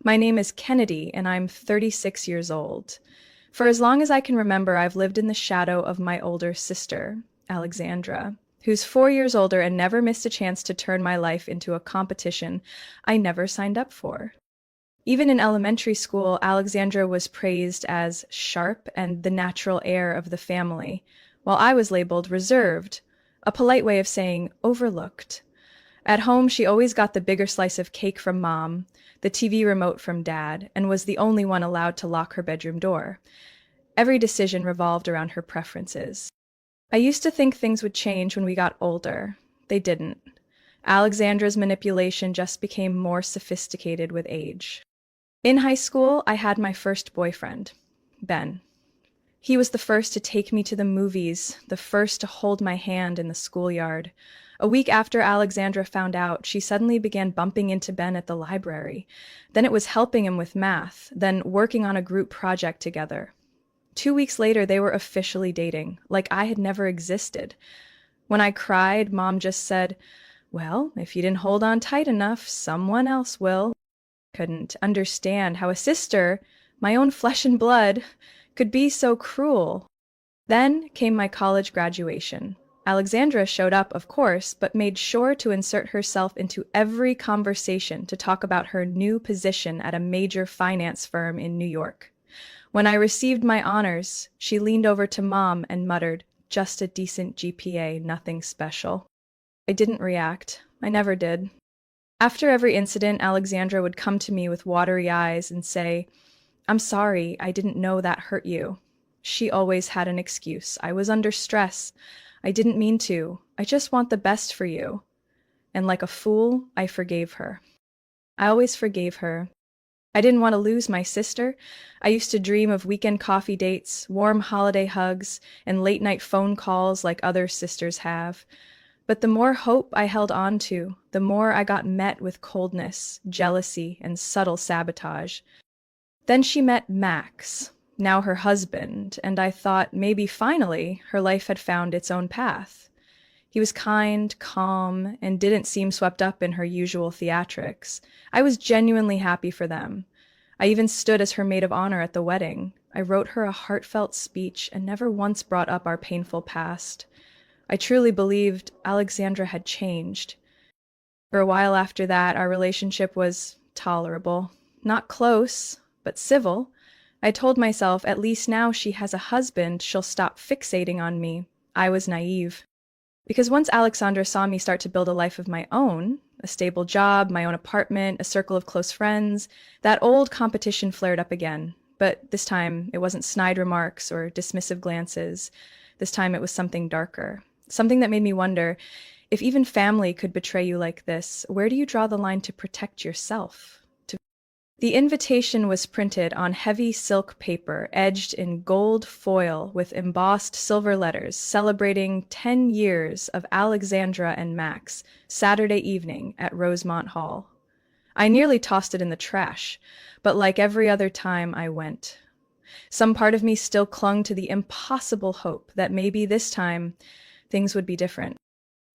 My name is Kennedy, and I'm 36 years old. For as long as I can remember, I've lived in the shadow of my older sister, Alexandra, who's 4 years older and never missed a chance to turn my life into a competition I never signed up for. Even in elementary school, Alexandra was praised as sharp and the natural heir of the family, while I was labeled reserved, a polite way of saying overlooked. At home, she always got the bigger slice of cake from mom, the TV remote from dad, and was the only one allowed to lock her bedroom door. Every decision revolved around her preferences. I used to think things would change when we got older. They didn't. Alexandra's manipulation just became more sophisticated with age. In high school, I had my first boyfriend, Ben. He was the first to take me to the movies, the first to hold my hand in the schoolyard. A week after Alexandra found out, she suddenly began bumping into Ben at the library. Then it was helping him with math, then working on a group project together. 2 weeks later, they were officially dating, like I had never existed. When I cried, Mom just said, "Well, if you didn't hold on tight enough, someone else will." Couldn't understand how a sister, my own flesh and blood, could be so cruel. Then came my college graduation. Alexandra showed up, of course, but made sure to insert herself into every conversation to talk about her new position at a major finance firm in New York. When I received my honors, she leaned over to Mom and muttered, "Just a decent GPA, nothing special." I didn't react. I never did. After every incident, Alexandra would come to me with watery eyes and say, "I'm sorry, I didn't know that hurt you." She always had an excuse. "I was under stress. I didn't mean to. I just want the best for you." And like a fool, I forgave her. I always forgave her. I didn't want to lose my sister. I used to dream of weekend coffee dates, warm holiday hugs, and late-night phone calls like other sisters have. But the more hope I held on to, the more I got met with coldness, jealousy, and subtle sabotage. Then she met Max, now her husband, and I thought maybe finally her life had found its own path. He was kind, calm, and didn't seem swept up in her usual theatrics. I was genuinely happy for them. I even stood as her maid of honor at the wedding. I wrote her a heartfelt speech and never once brought up our painful past. I truly believed Alexandra had changed. For a while after that, our relationship was tolerable. Not close, but civil. I told myself, at least now she has a husband, she'll stop fixating on me. I was naive. Because once Alexandra saw me start to build a life of my own, a stable job, my own apartment, a circle of close friends, that old competition flared up again. But this time, it wasn't snide remarks or dismissive glances. This time it was something darker. Something that made me wonder, if even family could betray you like this, where do you draw the line to protect yourself? The invitation was printed on heavy silk paper, edged in gold foil with embossed silver letters, celebrating 10 years of Alexandra and Max, Saturday evening at Rosemont Hall. I nearly tossed it in the trash, but like every other time, I went. Some part of me still clung to the impossible hope that maybe this time things would be different.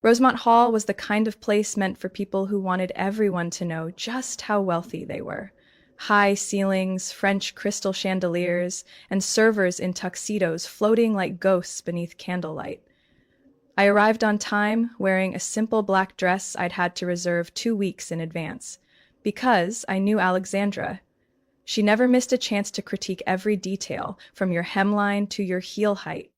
Rosemont Hall was the kind of place meant for people who wanted everyone to know just how wealthy they were. High ceilings, French crystal chandeliers, and servers in tuxedos floating like ghosts beneath candlelight. I arrived on time, wearing a simple black dress I'd had to reserve 2 weeks in advance, because I knew Alexandra. She never missed a chance to critique every detail, from your hemline to your heel height.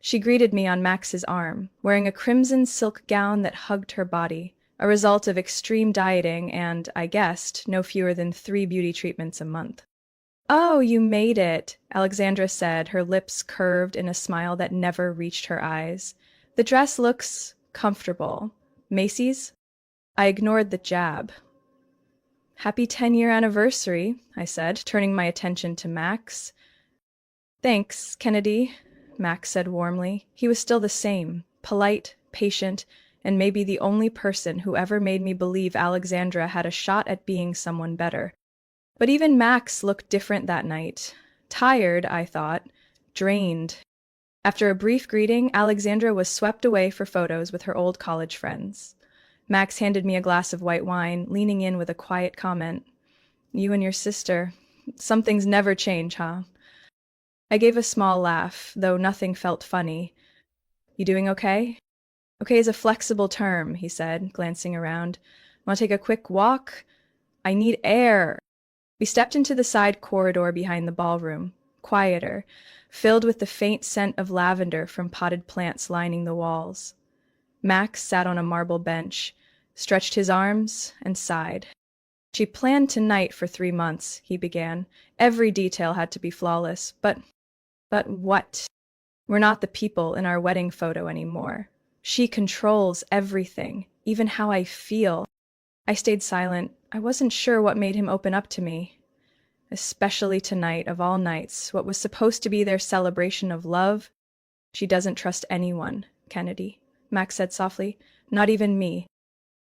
She greeted me on Max's arm, wearing a crimson silk gown that hugged her body, a result of extreme dieting and, I guessed, no fewer than 3 beauty treatments a month. "Oh, you made it," Alexandra said, her lips curved in a smile that never reached her eyes. "The dress looks comfortable. Macy's?" I ignored the jab. "Happy 10-year anniversary," I said, turning my attention to Max. "Thanks, Kennedy," Max said warmly. He was still the same, polite, patient, and maybe the only person who ever made me believe Alexandra had a shot at being someone better. But even Max looked different that night. Tired, I thought. Drained. After a brief greeting, Alexandra was swept away for photos with her old college friends. Max handed me a glass of white wine, leaning in with a quiet comment. You and your sister. Some things never change, huh? I gave a small laugh, though nothing felt funny. You doing okay? Okay is a flexible term, he said, glancing around. Want to take a quick walk? I need air. We stepped into the side corridor behind the ballroom, quieter, filled with the faint scent of lavender from potted plants lining the walls. Max sat on a marble bench, stretched his arms, and sighed. She planned tonight for 3 months, he began. Every detail had to be flawless. But what? We're not the people in our wedding photo anymore. She controls everything, even how I feel. I stayed silent. I wasn't sure what made him open up to me. Especially tonight, of all nights, what was supposed to be their celebration of love. She doesn't trust anyone, Kennedy, Max said softly. Not even me.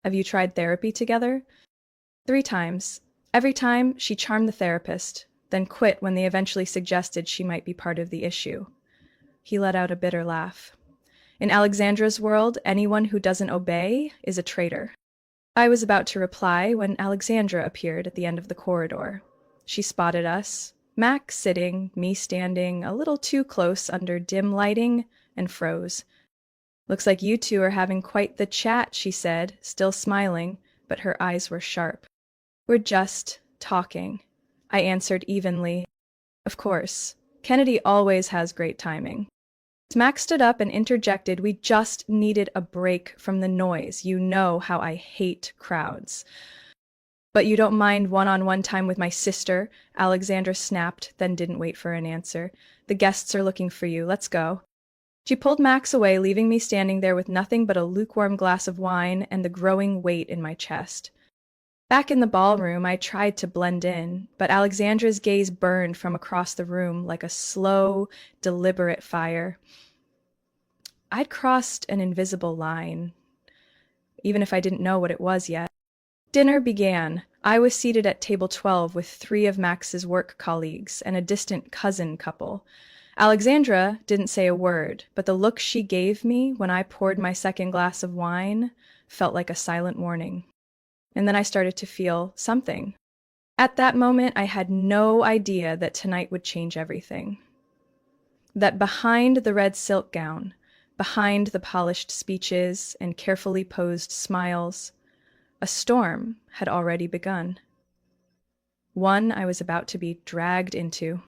Have you tried therapy together? 3 times. Every time, she charmed the therapist, then quit when they eventually suggested she might be part of the issue. He let out a bitter laugh. In Alexandra's world, anyone who doesn't obey is a traitor. I was about to reply when Alexandra appeared at the end of the corridor. She spotted us, Max sitting, me standing, a little too close under dim lighting, and froze. Looks like you two are having quite the chat, she said, still smiling, but her eyes were sharp. We're just talking, I answered evenly. Of course. Kennedy always has great timing. Max stood up and interjected, we just needed a break from the noise. You know how I hate crowds. But you don't mind one-on-one time with my sister? Alexandra snapped, then didn't wait for an answer. The guests are looking for you. Let's go. She pulled Max away, leaving me standing there with nothing but a lukewarm glass of wine and the growing weight in my chest. Back in the ballroom, I tried to blend in, but Alexandra's gaze burned from across the room like a slow, deliberate fire. I'd crossed an invisible line, even if I didn't know what it was yet. Dinner began. I was seated at table 12 with 3 of Max's work colleagues and a distant cousin couple. Alexandra didn't say a word, but the look she gave me when I poured my second glass of wine felt like a silent warning. And then I started to feel something. At that moment, I had no idea that tonight would change everything. That behind the red silk gown, behind the polished speeches and carefully posed smiles, a storm had already begun. One I was about to be dragged into.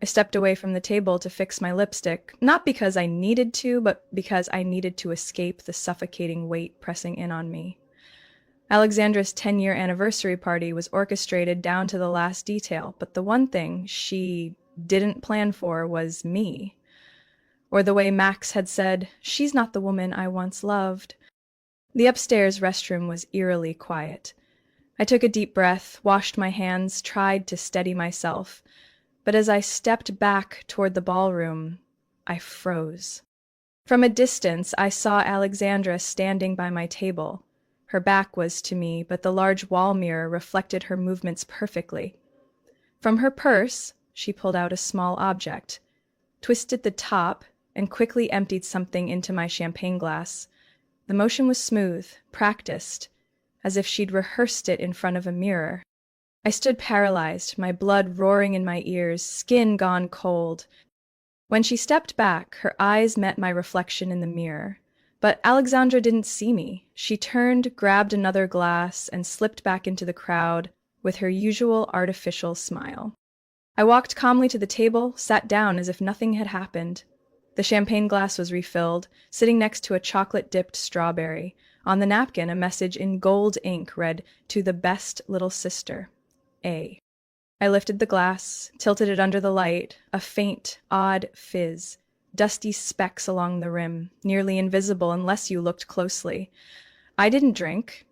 I stepped away from the table to fix my lipstick, not because I needed to, but because I needed to escape the suffocating weight pressing in on me. Alexandra's 10-year anniversary party was orchestrated down to the last detail, but the one thing she didn't plan for was me. Or the way Max had said, she's not the woman I once loved. The upstairs restroom was eerily quiet. I took a deep breath, washed my hands, tried to steady myself. But as I stepped back toward the ballroom, I froze. From a distance, I saw Alexandra standing by my table. Her back was to me, but the large wall mirror reflected her movements perfectly. From her purse, she pulled out a small object, twisted the top, and quickly emptied something into my champagne glass. The motion was smooth, practiced, as if she'd rehearsed it in front of a mirror. I stood paralyzed, my blood roaring in my ears, skin gone cold. When she stepped back, her eyes met my reflection in the mirror. But Alexandra didn't see me. She turned, grabbed another glass, and slipped back into the crowd with her usual artificial smile. I walked calmly to the table, sat down as if nothing had happened. The champagne glass was refilled, sitting next to a chocolate-dipped strawberry. On the napkin, a message in gold ink read, "To the best little sister, A." I lifted the glass, tilted it under the light, a faint, odd fizz. Dusty specks along the rim, nearly invisible unless you looked closely. I didn't drink.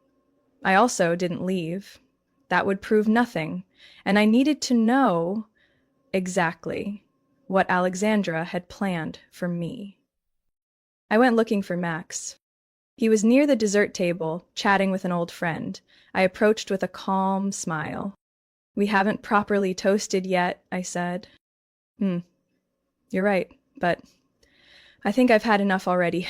I also didn't leave. That would prove nothing, and I needed to know exactly what Alexandra had planned for me. I went looking for Max. He was near the dessert table, chatting with an old friend. I approached with a calm smile. "We haven't properly toasted yet," I said. You're right. But I think I've had enough already.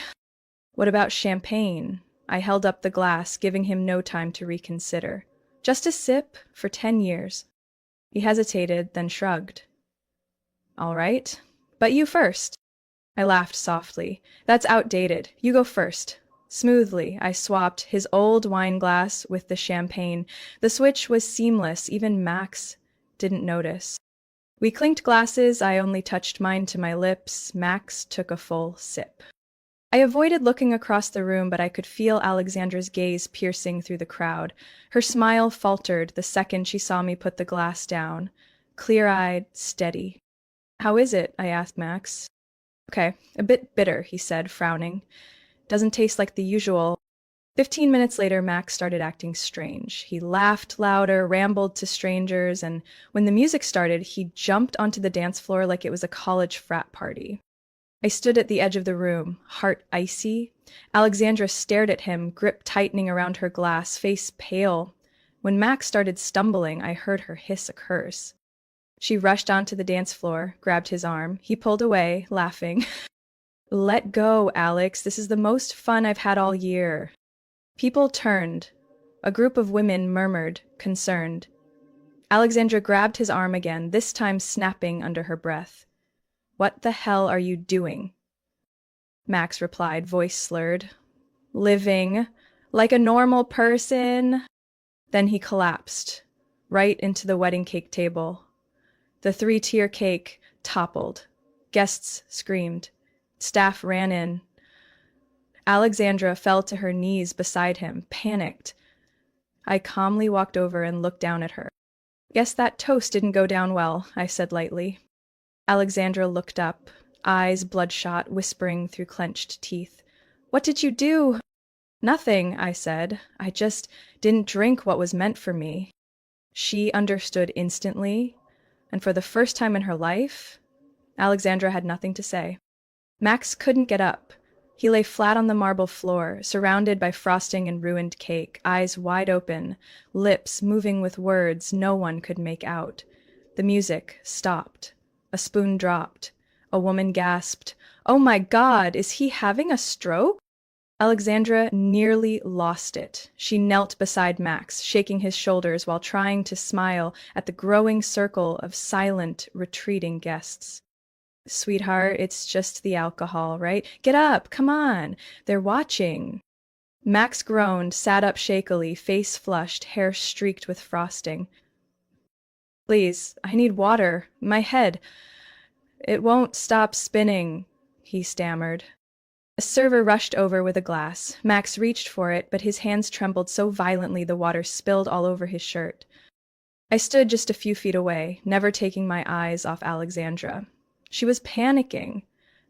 What about champagne? I held up the glass, giving him no time to reconsider. Just a sip for 10 years. He hesitated, then shrugged. All right, but you first. I laughed softly. That's outdated. You go first. Smoothly, I swapped his old wine glass with the champagne. The switch was seamless. Even Max didn't notice. We clinked glasses. I only touched mine to my lips. Max took a full sip. I avoided looking across the room, but I could feel Alexandra's gaze piercing through the crowd. Her smile faltered the second she saw me put the glass down. Clear-eyed, steady. How is it? I asked Max. Okay, a bit bitter, he said, frowning. Doesn't taste like the usual. 15 minutes later, Max started acting strange. He laughed louder, rambled to strangers, and when the music started, he jumped onto the dance floor like it was a college frat party. I stood at the edge of the room, heart icy. Alexandra stared at him, grip tightening around her glass, face pale. When Max started stumbling, I heard her hiss a curse. She rushed onto the dance floor, grabbed his arm. He pulled away, laughing. Let go, Alex. This is the most fun I've had all year. People turned. A group of women murmured, concerned. Alexandra grabbed his arm again, this time snapping under her breath. What the hell are you doing? Max replied, voice slurred. Living. Like a normal person. Then he collapsed, right into the wedding cake table. The 3-tier cake toppled. Guests screamed. Staff ran in. Alexandra fell to her knees beside him, panicked. I calmly walked over and looked down at her. Guess that toast didn't go down well, I said lightly. Alexandra looked up, eyes bloodshot, whispering through clenched teeth. What did you do? Nothing, I said. I just didn't drink what was meant for me. She understood instantly, and for the first time in her life, Alexandra had nothing to say. Max couldn't get up. He lay flat on the marble floor, surrounded by frosting and ruined cake, eyes wide open, lips moving with words no one could make out. The music stopped. A spoon dropped. A woman gasped, "Oh my God, is he having a stroke?" Alexandra nearly lost it. She knelt beside Max, shaking his shoulders while trying to smile at the growing circle of silent, retreating guests. Sweetheart, it's just the alcohol, right? Get up, come on. They're watching. Max groaned, sat up shakily, face flushed, hair streaked with frosting. Please, I need water. My head. It won't stop spinning, he stammered. A server rushed over with a glass. Max reached for it, but his hands trembled so violently the water spilled all over his shirt. I stood just a few feet away, never taking my eyes off Alexandra. She was panicking.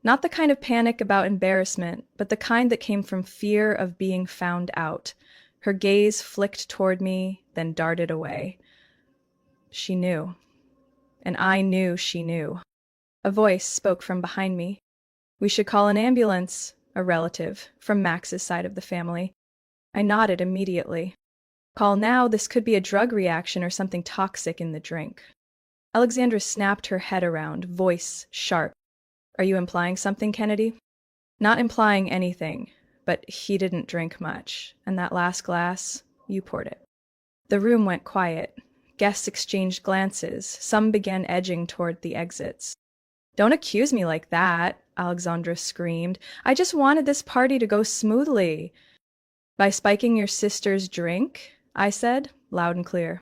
Not the kind of panic about embarrassment, but the kind that came from fear of being found out. Her gaze flicked toward me, then darted away. She knew. And I knew she knew. A voice spoke from behind me. We should call an ambulance, a relative, from Max's side of the family. I nodded immediately. Call now, this could be a drug reaction or something toxic in the drink. Alexandra snapped her head around, voice sharp. Are you implying something, Kennedy? Not implying anything, but he didn't drink much, and that last glass, you poured it. The room went quiet. Guests exchanged glances. Some began edging toward the exits. Don't accuse me like that, Alexandra screamed. I just wanted this party to go smoothly. By spiking your sister's drink, I said, loud and clear.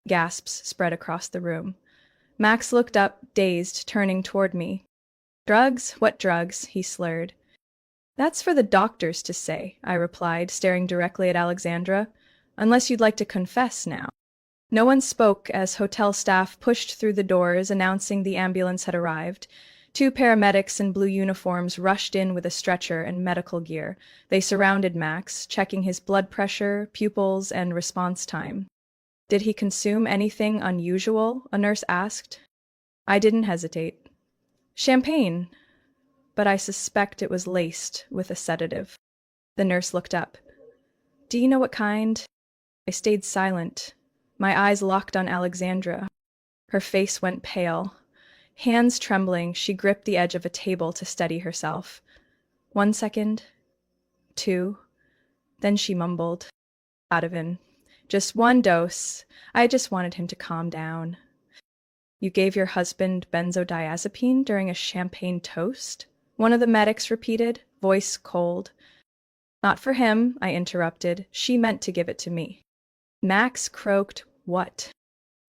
Gasps spread across the room. Max looked up, dazed, turning toward me. Drugs? What drugs? He slurred. That's for the doctors to say, I replied, staring directly at Alexandra. Unless you'd like to confess now. No one spoke as hotel staff pushed through the doors, announcing the ambulance had arrived. 2 paramedics in blue uniforms rushed in with a stretcher and medical gear. They surrounded Max, checking his blood pressure, pupils, and response time. Did he consume anything unusual? A nurse asked. I didn't hesitate. Champagne, but I suspect it was laced with a sedative. The nurse looked up. Do you know what kind? I stayed silent. My eyes locked on Alexandra. Her face went pale. Hands trembling, she gripped the edge of a table to steady herself. 1 second, 2, then she mumbled. Ativan. Just one dose. I just wanted him to calm down. You gave your husband benzodiazepine during a champagne toast? One of the medics repeated, voice cold. Not for him, I interrupted. She meant to give it to me. Max croaked, what?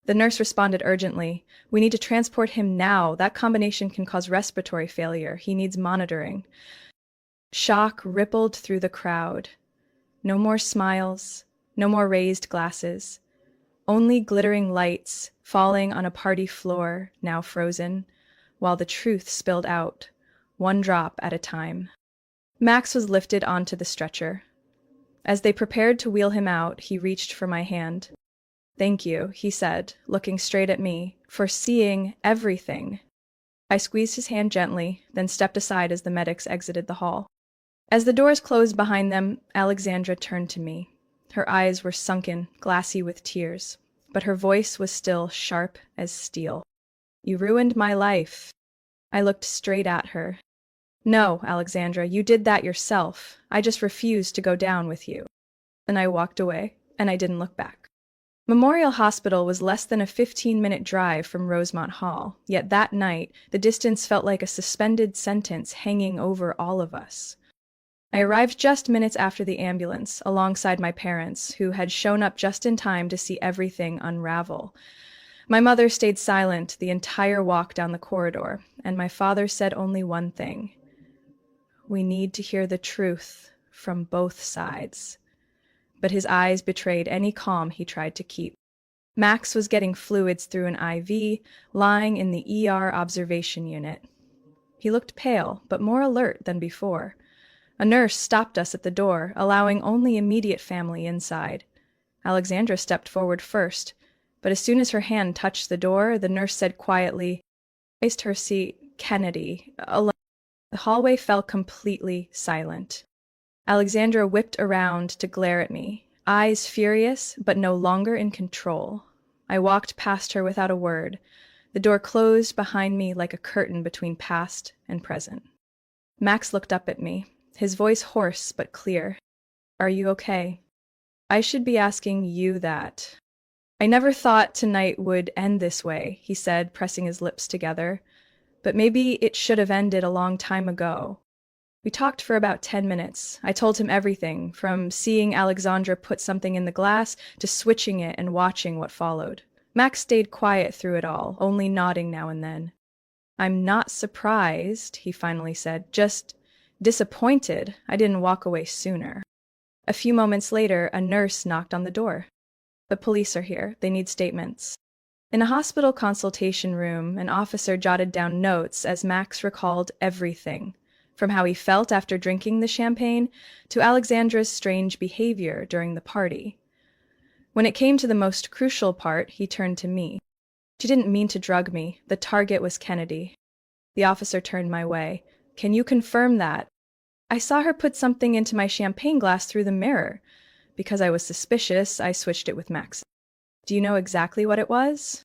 The nurse responded urgently. We need to transport him now. That combination can cause respiratory failure. He needs monitoring. Shock rippled through the crowd. No more smiles, no more raised glasses. Only glittering lights falling on a party floor, now frozen, while the truth spilled out, one drop at a time. Max was lifted onto the stretcher. As they prepared to wheel him out, he reached for my hand. Thank you, he said, looking straight at me, for seeing everything. I squeezed his hand gently, then stepped aside as the medics exited the hall. As the doors closed behind them, Alexandra turned to me. Her eyes were sunken, glassy with tears, but her voice was still sharp as steel. You ruined my life. I looked straight at her. No, Alexandra, you did that yourself. I just refused to go down with you. Then I walked away, and I didn't look back. Memorial Hospital was less than a 15-minute drive from Rosemont Hall, yet that night, the distance felt like a suspended sentence hanging over all of us. I arrived just minutes after the ambulance, alongside my parents, who had shown up just in time to see everything unravel. My mother stayed silent the entire walk down the corridor, and my father said only one thing. We need to hear the truth from both sides. But his eyes betrayed any calm he tried to keep. Max was getting fluids through an IV, lying in the ER observation unit. He looked pale, but more alert than before. A nurse stopped us at the door, allowing only immediate family inside. Alexandra stepped forward first, but as soon as her hand touched the door, the nurse said quietly, "Placed her seat, Kennedy, alone." The hallway fell completely silent. Alexandra whipped around to glare at me, eyes furious, but no longer in control. I walked past her without a word. The door closed behind me like a curtain between past and present. Max looked up at me, his voice hoarse but clear. Are you okay? I should be asking you that. I never thought tonight would end this way, he said, pressing his lips together. But maybe it should have ended a long time ago. We talked for about 10 minutes. I told him everything, from seeing Alexandra put something in the glass to switching it and watching what followed. Max stayed quiet through it all, only nodding now and then. I'm not surprised, he finally said, just disappointed I didn't walk away sooner. A few moments later, a nurse knocked on the door. The police are here. They need statements. In a hospital consultation room, an officer jotted down notes as Max recalled everything, from how he felt after drinking the champagne to Alexandra's strange behavior during the party. When it came to the most crucial part, he turned to me. She didn't mean to drug me. The target was Kennedy. The officer turned my way. Can you confirm that? I saw her put something into my champagne glass through the mirror. Because I was suspicious, I switched it with Max. Do you know exactly what it was?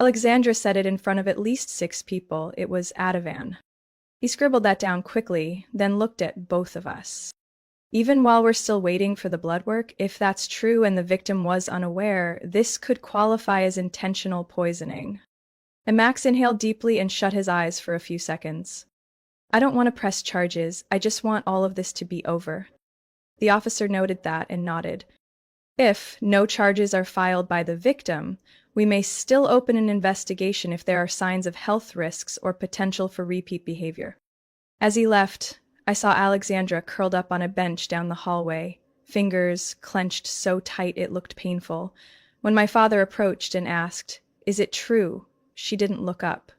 Alexandra said it in front of at least 6 people. It was Ativan. He scribbled that down quickly, then looked at both of us. Even while we're still waiting for the blood work, if that's true and the victim was unaware, this could qualify as intentional poisoning. And Max inhaled deeply and shut his eyes for a few seconds. I don't want to press charges. I just want all of this to be over. The officer noted that and nodded. If no charges are filed by the victim, we may still open an investigation if there are signs of health risks or potential for repeat behavior. As he left, I saw Alexandra curled up on a bench down the hallway, fingers clenched so tight it looked painful. When my father approached and asked, "Is it true?" she didn't look up,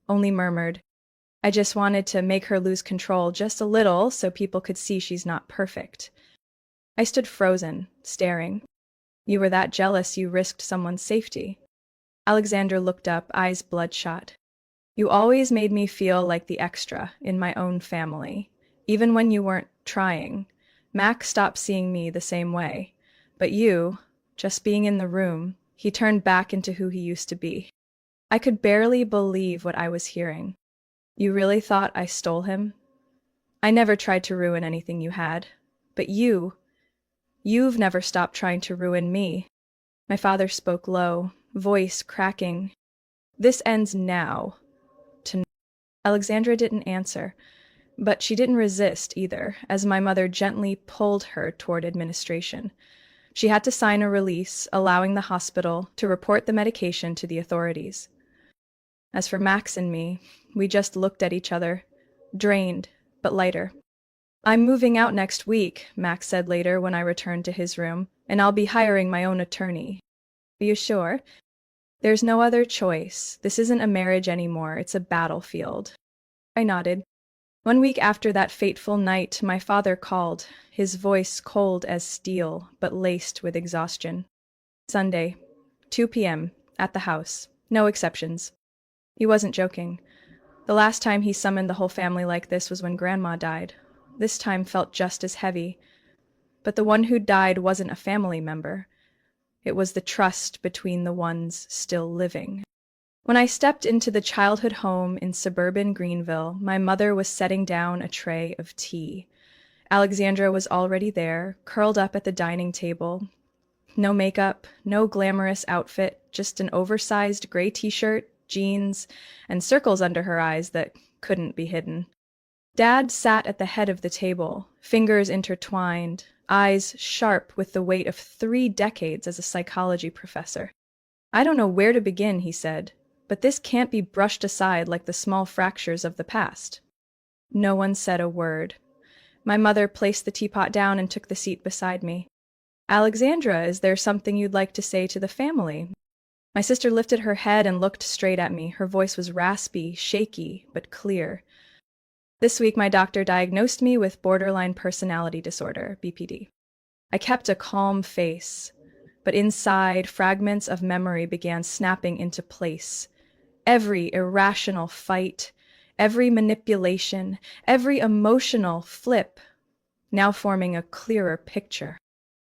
only murmured, "I just wanted to make her lose control just a little so people could see she's not perfect." I stood frozen, staring. You were that jealous you risked someone's safety. Alexandra looked up, eyes bloodshot. You always made me feel like the extra in my own family, even when you weren't trying. Max stopped seeing me the same way. But you, just being in the room, he turned back into who he used to be. I could barely believe what I was hearing. You really thought I stole him? I never tried to ruin anything you had. But you've never stopped trying to ruin me. My father spoke low, voice cracking. "This ends now." To Alexandra didn't answer, but she didn't resist either, as my mother gently pulled her toward administration. She had to sign a release allowing the hospital to report the medication to the authorities. As for Max and me, we just looked at each other, drained, but lighter. "I'm moving out next week," Max said later when I returned to his room, "and I'll be hiring my own attorney." "Are you sure?" "There's no other choice. This isn't a marriage anymore, it's a battlefield." I nodded. 1 week after that fateful night, my father called, his voice cold as steel, but laced with exhaustion. "Sunday, 2 p.m., at the house. No exceptions." He wasn't joking. The last time he summoned the whole family like this was when Grandma died. This time felt just as heavy. But the one who died wasn't a family member. It was the trust between the ones still living. When I stepped into the childhood home in suburban Greenville, my mother was setting down a tray of tea. Alexandra was already there, curled up at the dining table. No makeup, no glamorous outfit, just an oversized gray t-shirt, jeans, and circles under her eyes that couldn't be hidden. Dad sat at the head of the table, fingers intertwined, eyes sharp with the weight of 3 decades as a psychology professor. "I don't know where to begin," he said, "but this can't be brushed aside like the small fractures of the past." No one said a word. My mother placed the teapot down and took the seat beside me. "Alexandra, is there something you'd like to say to the family?" My sister lifted her head and looked straight at me. Her voice was raspy, shaky, but clear. "This week my doctor diagnosed me with borderline personality disorder, BPD. I kept a calm face, but inside, fragments of memory began snapping into place. Every irrational fight, every manipulation, every emotional flip, now forming a clearer picture.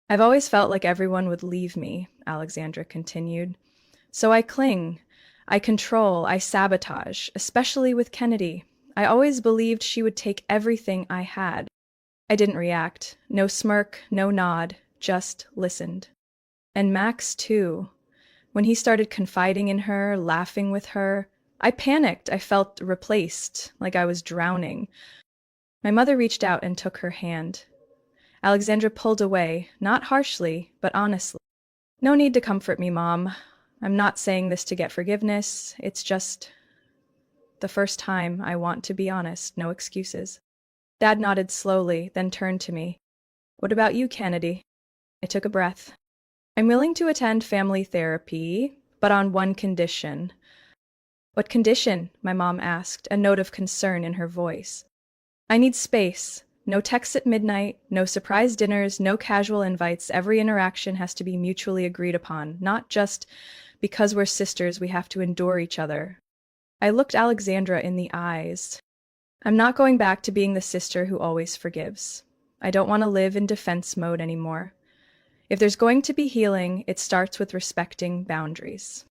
I've always felt like everyone would leave me," Alexandra continued. "So I cling, I control, I sabotage, especially with Kennedy. I always believed she would take everything I had." I didn't react. No smirk, no nod, just listened. And Max, too. When he started confiding in her, laughing with her, I panicked. I felt replaced, like I was drowning. My mother reached out and took her hand. Alexandra pulled away, not harshly, but honestly. "No need to comfort me, Mom. I'm not saying this to get forgiveness. It's just the first time I want to be honest, no excuses." Dad nodded slowly, then turned to me. "What about you, Kennedy?" I took a breath. "I'm willing to attend family therapy, but on one condition." "What condition?" my mom asked, a note of concern in her voice. "I need space. No texts at midnight, no surprise dinners, no casual invites. Every interaction has to be mutually agreed upon, not just because we're sisters we have to endure each other." I looked Alexandra in the eyes. "I'm not going back to being the sister who always forgives. I don't want to live in defense mode anymore. If there's going to be healing, it starts with respecting boundaries."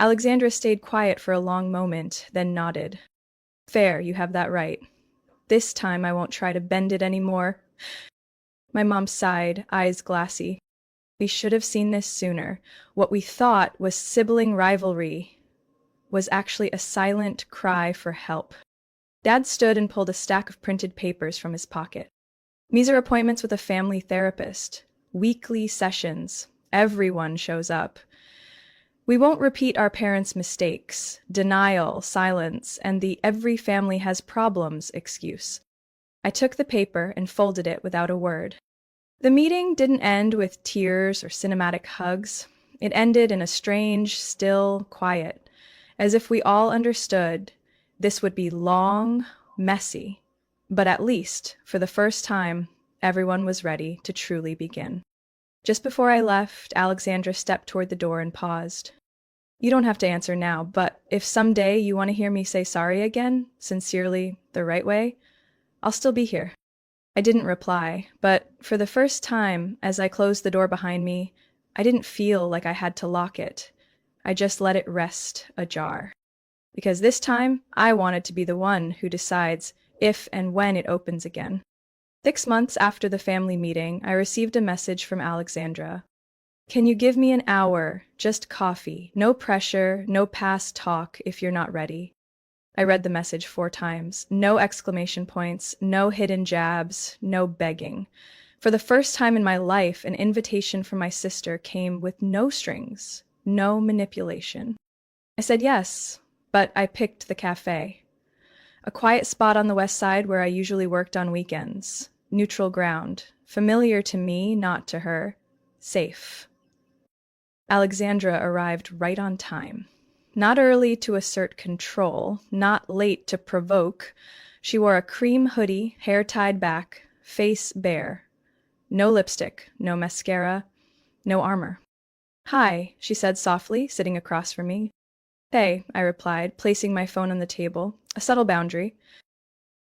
Alexandra stayed quiet for a long moment, then nodded. "Fair, you have that right. This time I won't try to bend it anymore." My mom sighed, eyes glassy. "We should have seen this sooner. What we thought was sibling rivalry was actually a silent cry for help." Dad stood and pulled a stack of printed papers from his pocket. "These are appointments with a family therapist. Weekly sessions. Everyone shows up. We won't repeat our parents' mistakes, denial, silence, and the 'every family has problems' excuse." I took the paper and folded it without a word. The meeting didn't end with tears or cinematic hugs. It ended in a strange, still quiet, as if we all understood this would be long, messy, but at least, for the first time, everyone was ready to truly begin. Just before I left, Alexandra stepped toward the door and paused. "You don't have to answer now, but if someday you want to hear me say sorry again, sincerely, the right way, I'll still be here." I didn't reply, but for the first time, as I closed the door behind me, I didn't feel like I had to lock it. I just let it rest ajar. Because this time, I wanted to be the one who decides if and when it opens again. 6 months after the family meeting, I received a message from Alexandra. Can you give me an hour? Just coffee. No pressure, no past talk if you're not ready. I read the message 4 times. No exclamation points, no hidden jabs, no begging. For the first time in my life, an invitation from my sister came with no strings, no manipulation. I said yes, but I picked the cafe. A quiet spot on the west side where I usually worked on weekends. Neutral ground. Familiar to me, not to her. Safe. Alexandra arrived right on time. Not early to assert control, not late to provoke. She wore a cream hoodie, hair tied back, face bare. No lipstick, no mascara, no armor. Hi, she said softly, sitting across from me. Hey, I replied, placing my phone on the table, a subtle boundary.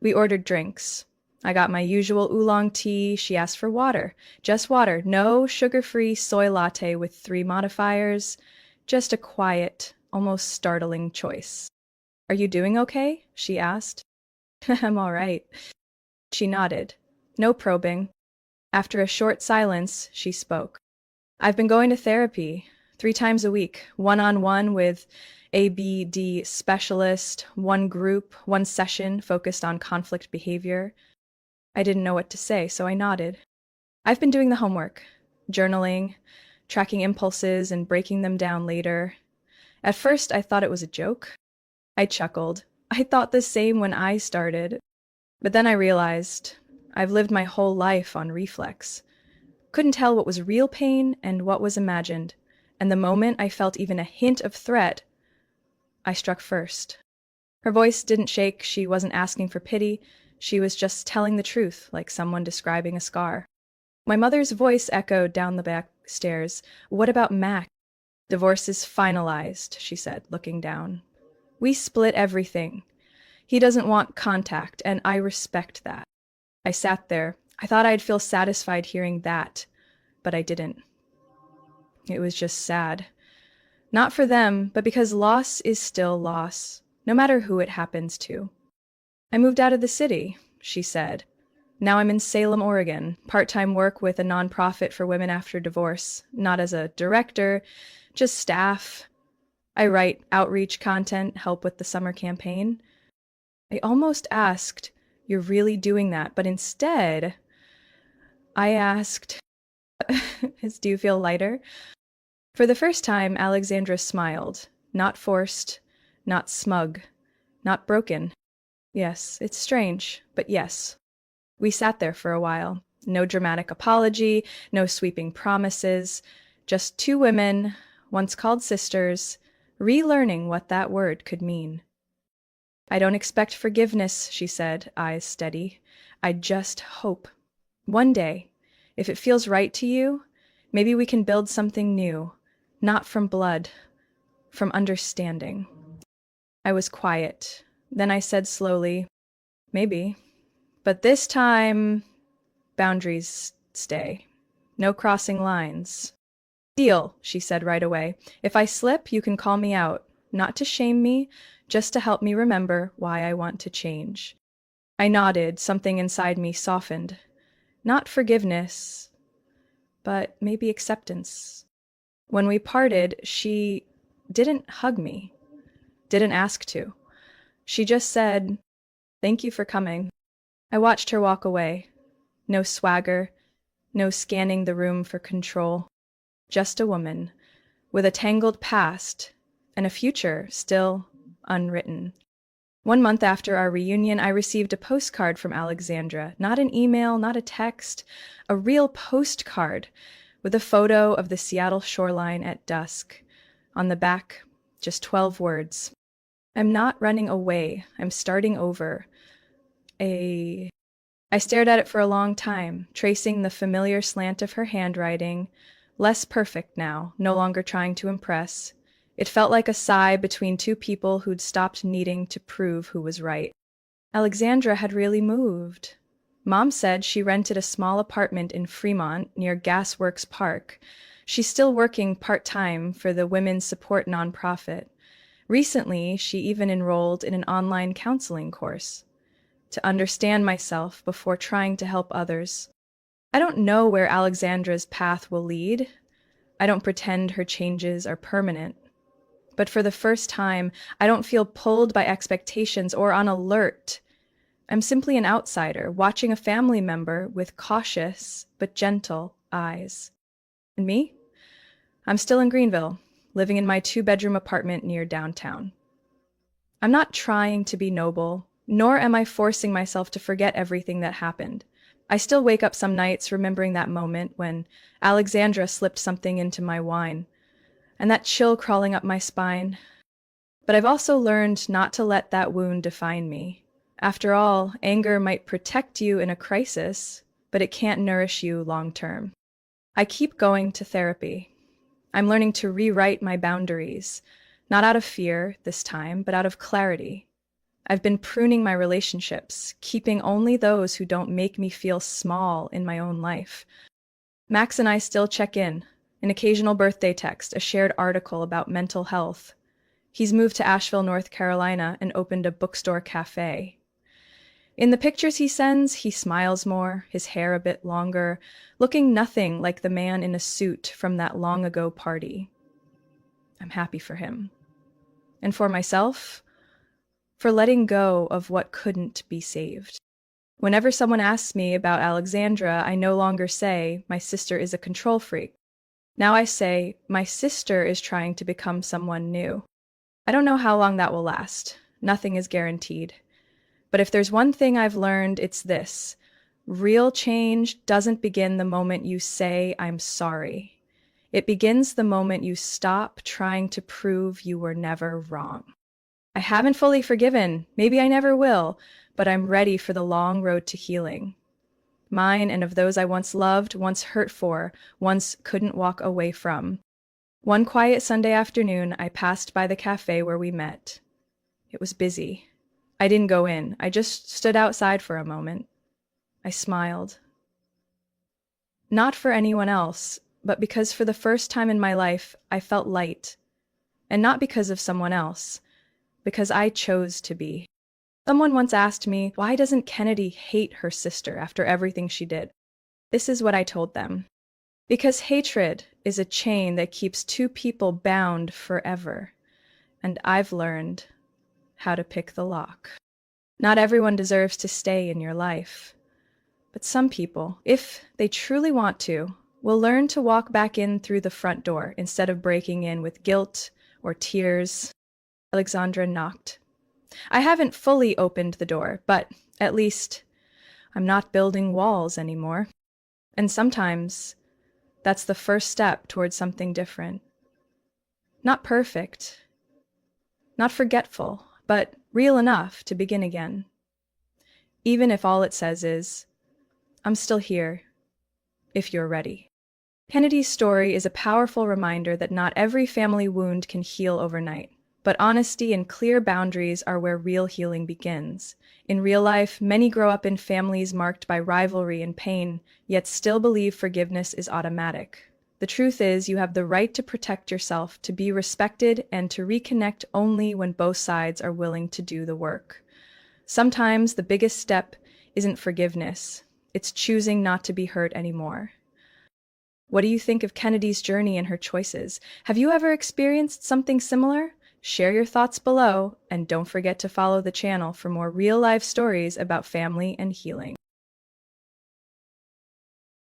We ordered drinks. I got my usual oolong tea. She asked for water. Just water. No sugar-free soy latte with 3 modifiers. Just a quiet, almost startling choice. Are you doing okay? She asked. I'm all right. She nodded. No probing. After a short silence, she spoke. I've been going to therapy 3 times a week, one-on-one with ABD specialist, 1 group, 1 session focused on conflict behavior. I didn't know what to say, so I nodded. I've been doing the homework, journaling, tracking impulses and breaking them down later. At first, I thought it was a joke. I chuckled. I thought the same when I started. But then I realized I've lived my whole life on reflex. Couldn't tell what was real pain and what was imagined. And the moment I felt even a hint of threat, I struck first. Her voice didn't shake. She wasn't asking for pity. She was just telling the truth, like someone describing a scar. My mother's voice echoed down the back stairs. What about Mac? Divorce is finalized, she said, looking down. We split everything. He doesn't want contact, and I respect that. I sat there. I thought I'd feel satisfied hearing that, but I didn't. It was just sad. Not for them, but because loss is still loss, no matter who it happens to. I moved out of the city, she said. Now I'm in Salem, Oregon, part-time work with a nonprofit for women after divorce, not as a director, just staff. I write outreach content, help with the summer campaign. I almost asked, you're really doing that, but instead, I asked, do you feel lighter? For the first time, Alexandra smiled, not forced, not smug, not broken. Yes, it's strange, but yes. We sat there for a while. No dramatic apology, no sweeping promises, just 2 women, once called sisters, relearning what that word could mean. I don't expect forgiveness, she said, eyes steady. I just hope. One day, if it feels right to you, maybe we can build something new, not from blood, from understanding. I was quiet. Then I said slowly, maybe. But this time, boundaries stay. No crossing lines. Deal, she said right away. If I slip, you can call me out. Not to shame me, just to help me remember why I want to change. I nodded, something inside me softened. Not forgiveness, but maybe acceptance. When we parted, she didn't hug me, didn't ask to. She just said, thank you for coming. I watched her walk away. No swagger, no scanning the room for control. Just a woman, with a tangled past and a future still unwritten. 1 month after our reunion, I received a postcard from Alexandra. Not an email, not a text, a real postcard with a photo of the Seattle shoreline at dusk. On the back, just 12 words. I'm not running away. I'm starting over. I stared at it for a long time, tracing the familiar slant of her handwriting, less perfect now, no longer trying to impress. It felt like a sigh between 2 people who'd stopped needing to prove who was right. Alexandra had really moved. Mom said she rented a small apartment in Fremont near Gasworks Park. She's still working part-time for the women's support nonprofit. Recently, she even enrolled in an online counseling course to understand myself before trying to help others. I don't know where Alexandra's path will lead. I don't pretend her changes are permanent. But for the first time, I don't feel pulled by expectations or on alert. I'm simply an outsider, watching a family member with cautious but gentle eyes. And me? I'm still in Greenville, living in my two-bedroom apartment near downtown. I'm not trying to be noble, nor am I forcing myself to forget everything that happened. I still wake up some nights remembering that moment when Alexandra slipped something into my wine, and that chill crawling up my spine. But I've also learned not to let that wound define me. After all, anger might protect you in a crisis, but it can't nourish you long term. I keep going to therapy. I'm learning to rewrite my boundaries, not out of fear this time, but out of clarity. I've been pruning my relationships, keeping only those who don't make me feel small in my own life. Max and I still check in, an occasional birthday text, a shared article about mental health. He's moved to Asheville, North Carolina, and opened a bookstore cafe. In the pictures he sends, he smiles more, his hair a bit longer, looking nothing like the man in a suit from that long-ago party. I'm happy for him. And for myself, for letting go of what couldn't be saved. Whenever someone asks me about Alexandra, I no longer say, my sister is a control freak. Now I say, my sister is trying to become someone new. I don't know how long that will last. Nothing is guaranteed. But if there's one thing I've learned, it's this. Real change doesn't begin the moment you say, I'm sorry. It begins the moment you stop trying to prove you were never wrong. I haven't fully forgiven, maybe I never will, but I'm ready for the long road to healing. Mine and of those I once loved, once hurt for, once couldn't walk away from. One quiet Sunday afternoon, I passed by the cafe where we met. It was busy. I didn't go in. I just stood outside for a moment. I smiled. Not for anyone else, but because for the first time in my life, I felt light. And not because of someone else. Because I chose to be. Someone once asked me, why doesn't Kennedy hate her sister after everything she did? This is what I told them. Because hatred is a chain that keeps two people bound forever. And I've learned how to pick the lock. Not everyone deserves to stay in your life. But some people, if they truly want to, will learn to walk back in through the front door instead of breaking in with guilt or tears. Alexandra knocked. I haven't fully opened the door, but at least I'm not building walls anymore. And sometimes that's the first step towards something different. Not perfect, not forgetful, but real enough to begin again. Even if all it says is, I'm still here, if you're ready. Kennedy's story is a powerful reminder that not every family wound can heal overnight. But honesty and clear boundaries are where real healing begins. In real life, many grow up in families marked by rivalry and pain, yet still believe forgiveness is automatic. The truth is, you have the right to protect yourself, to be respected, and to reconnect only when both sides are willing to do the work. Sometimes the biggest step isn't forgiveness. It's choosing not to be hurt anymore. What do you think of Kennedy's journey and her choices? Have you ever experienced something similar? Share your thoughts below, and don't forget to follow the channel for more real-life stories about family and healing.